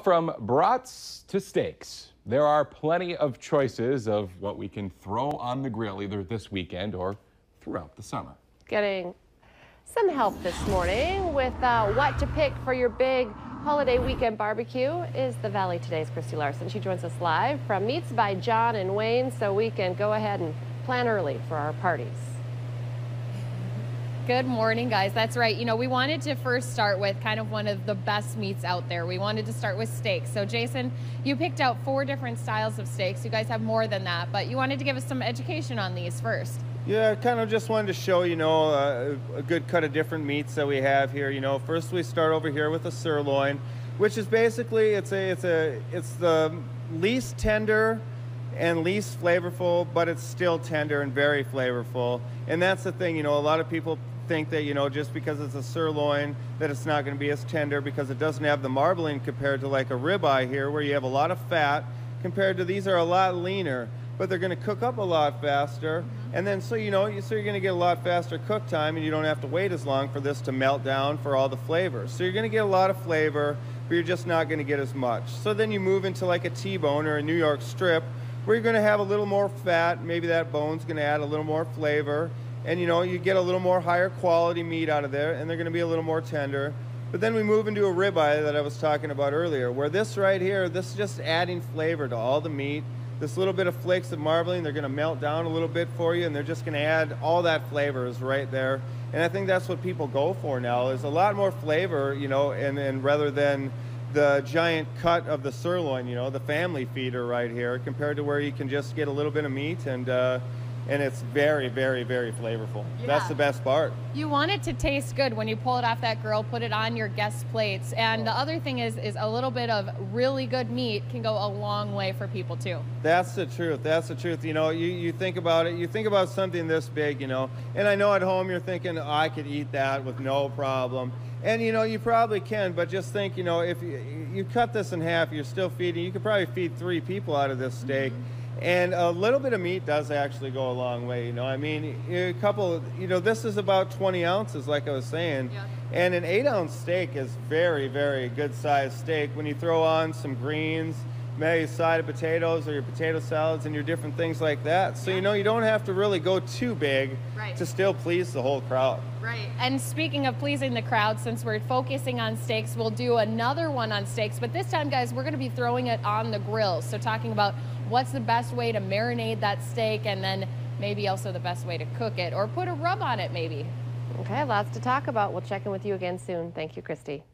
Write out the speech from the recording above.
From brats to steaks, there are plenty of choices of what we can throw on the grill either this weekend or throughout the summer. Getting some help this morning with what to pick for your big holiday weekend barbecue is the Valley Today's Christy Larson. She joins us live from Meats by John and Wayne so we can go ahead and plan early for our parties. Good morning, guys. That's right. You know, we wanted to first start with kind of one of the best meats out there. We wanted to start with steaks. So, Jason, you picked out 4 different styles of steaks. You guys have more than that, but you wanted to give us some education on these first. Yeah, kind of just wanted to show, a good cut of different meats that we have here. First we start over here with a sirloin, which is basically, it's the least tender and least flavorful, but it's still tender and very flavorful. And that's the thing, a lot of people think that, just because it's a sirloin, that it's not going to be as tender because it doesn't have the marbling compared to like a ribeye here where you have a lot of fat compared to these are a lot leaner, but they're going to cook up a lot faster. And then so you're going to get a lot faster cook time and you don't have to wait as long for this to melt down for all the flavors. So you're going to get a lot of flavor, but you're just not going to get as much. So then you move into like a T-bone or a New York strip where you're going to have a little more fat. Maybe that bone's going to add a little more flavor. And you get a little more higher quality meat out of there, and they're going to be a little more tender. But then we move into a ribeye that I was talking about earlier, where this right here, this is just adding flavor to all the meat. This little bit of flakes of marbling, they're going to melt down a little bit for you, and they're just going to add all that flavor is right there. And I think that's what people go for now, is a lot more flavor, and rather than the giant cut of the sirloin, the family feeder right here, compared to where you can just get a little bit of meat and it's very, very, very flavorful. Yeah. That's the best part. You want it to taste good when you pull it off that grill, put it on your guest plates. And the other thing is a little bit of really good meat can go a long way for people too. That's the truth. That's the truth. You think about it, you think about something this big, and I know at home you're thinking, oh, I could eat that with no problem. And you probably can, but just think, if you cut this in half, you're still feeding, you could probably feed 3 people out of this steak. And a little bit of meat does actually go a long way, I mean, this is about 20 ounces, like I was saying. Yeah. And an 8-ounce steak is very, very good sized steak. When you throw on some greens, maybe a side of potatoes or your potato salads and your different things like that. So, you don't have to really go too big to still please the whole crowd. Right. And speaking of pleasing the crowd, since we're focusing on steaks, we'll do another one on steaks. But this time, guys, we're going to be throwing it on the grill. So talking about what's the best way to marinate that steak and then maybe also the best way to cook it or put a rub on it maybe. Okay, lots to talk about. We'll check in with you again soon. Thank you, Christy.